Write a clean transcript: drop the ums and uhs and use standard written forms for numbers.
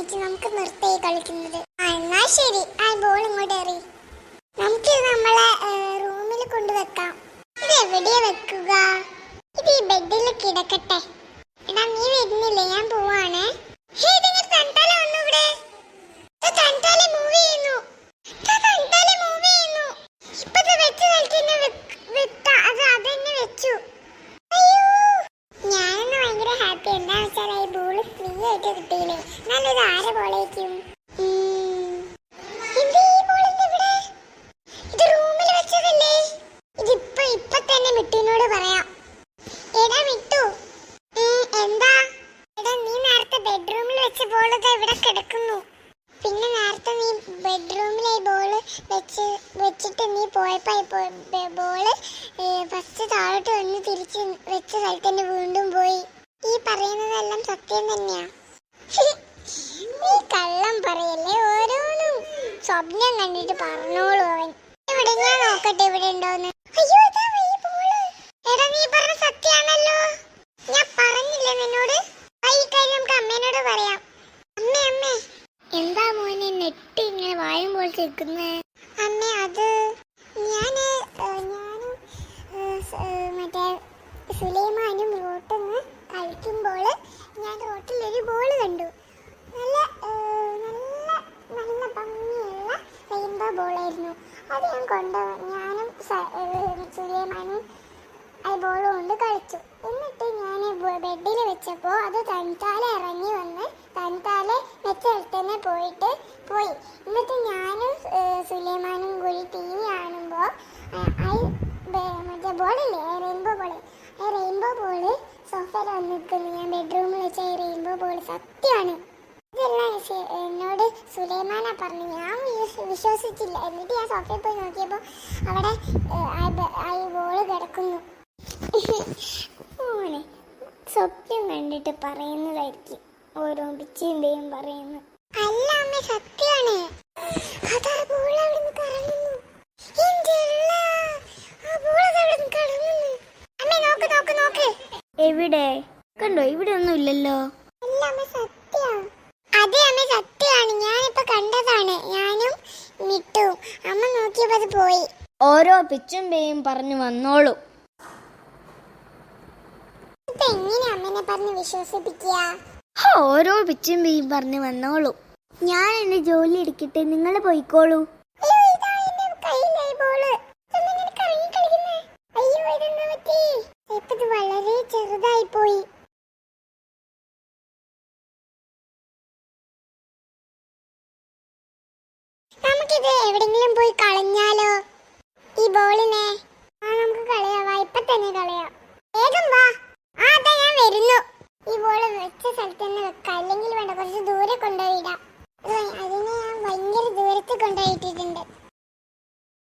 എണീറ്റ് നമുക്ക് നിർത്തി കളിക്കുന്നത്. എന്നാ ശരി, ആ ബോൾ ഇങ്ങോട്ട് എറി. നമുക്കിത് നമ്മളെ റൂമിൽ കൊണ്ടുവെക്കാം. ഇത് എവിടെയാ വെക്കുക? ഇത് ഈ ബെഡിൽ കിടക്കട്ടെ. എടാ നീ വരുന്നില്ലേ? ഞാൻ പോവാണ്. കിട്ടിയില്ലേ? നല്ലത് ആരെ ബോളേക്കും? ഇത് റൂമിൽ വെച്ചതല്ലേ? ഇപ്പൊ തന്നെ മിട്ടുവിനോട് പറയാം. എടാ മിട്ടു, എന്താ? എടാ നീ നേരത്തെ ബെഡ്റൂമിൽ വെച്ച ബോൾ ഇവിടെ കിടക്കുന്നു. പിന്നെ നേരത്തെ നീ ബെഡ്റൂമിലെ ബോള് വെച്ചിട്ട് നീ പോയപ്പോ ബോള് ഫസ്റ്റ് താഴോട്ട് വന്ന് തിരിച്ച് വെച്ച സ്ഥലത്ത് തന്നെ വീണ്ടും പോയി. ഈ പറയുന്നതെല്ലാം സത്യം തന്നെയാ? നീ കള്ളം പറയല്ലേ. ഓരോന്നും സ്വപ്നം കണ്ടിട്ട് പറഞ്ഞോളൂ അവൻ. ഇവിടെ ഞാൻ നോക്കട്ടെ ഇവിടെ ഉണ്ടോന്ന്. അയ്യോ ഇതാ ഈ ബോള്. എടാ നീ പറഞ്ഞ സത്യാണല്ലോ. ഞാൻ പറഞ്ഞില്ലേ നിന്നോട്? ഈ കാര്യം നമുക്ക് അമ്മേനോട് പറയാം. അമ്മേ എന്താ മോനെ നെട്ട് ഇങ്ങനെ വായും പോലെ നിൽക്കുന്നേ? അമ്മേ അത് ഞാനും മറ്റേ സുലൈമാനും റോട്ടിന്ന് കളിക്കുമ്പോൾ ഞാൻ റോട്ടിലൊരു ബോള് കണ്ടു. നല്ല നല്ല ഭംഗിയുള്ള റെയിൻബോ ബോളായിരുന്നു. അത് ഞാൻ ഞാനും സുലൈമാനും ആ ബോൾ കൊണ്ട് കളിച്ചു. എന്നിട്ട് ഞാൻ ബെഡിൽ വെച്ചപ്പോൾ അത് തനിത്താലെ ഇറങ്ങി വന്ന് തനിത്താലെ വെച്ചെടുത്തന്നെ പോയി. എന്നിട്ട് ഞാനും സുലൈമാനും കൂടി TV കാണുമ്പോൾ മറ്റേ ബോളില്ലേ, റെയിൻബോ ബോള് സോഫയിൽ വന്ന് നിൽക്കുന്നു. ഞാൻ ബെഡ്റൂമിൽ വെച്ച ഈ റെയിൻബോ ബോൾ സത്യമാണ്. ഇതെല്ലാം എന്നോട് സുലൈമാനാ പറഞ്ഞു. ഞാൻ വിശ്വസിച്ചില്ല. എന്നിട്ട് ഞാൻ സോഫയിൽ പോയി നോക്കിയപ്പോൾ അവിടെ ഈ ബോള് കിടക്കുന്നു. ഓനെ സ്വപ്നം കണ്ടിട്ട് പറയുന്നതായിരിക്കും ഓരോ പിച്ചിയും പറയുന്നു. അല്ല അമ്മ സത്യമാണ്. അതാ ബോൾ അവിടെ കറങ്ങുന്നു. അമ്മേ നോക്ക്. എവിടെ കണ്ടോ? ഇവിടെ ഒന്നും ഇല്ലല്ലോ. അല്ല അമ്മ സത്യം. അതെ അമ്മ സത്യമാണ്. ഞാനിപ്പോ കണ്ടതാണ്. ഞാനും മിട്ടും. അമ്മ നോക്കിയപ്പോ അത് പോയി. ഓരോ പിച്ചും പേയും പറഞ്ഞു വന്നോളൂ. ഇപ്പൊ എങ്ങനെ അമ്മനെ പറഞ്ഞ് വിശ്വസിപ്പിക്കുക? ഓരോ പിച്ചും പേയും പറഞ്ഞു വന്നോളൂ. ഞാൻ എന്റെ ജോലി എടുക്കട്ടെ, നിങ്ങൾ പോയിക്കോളൂ. വളരെ ചെറുതായി പോയി. നമുക്കിത് എവിടെങ്കിലും പോയി കളഞ്ഞാലോ ഈ ബോളിനെ?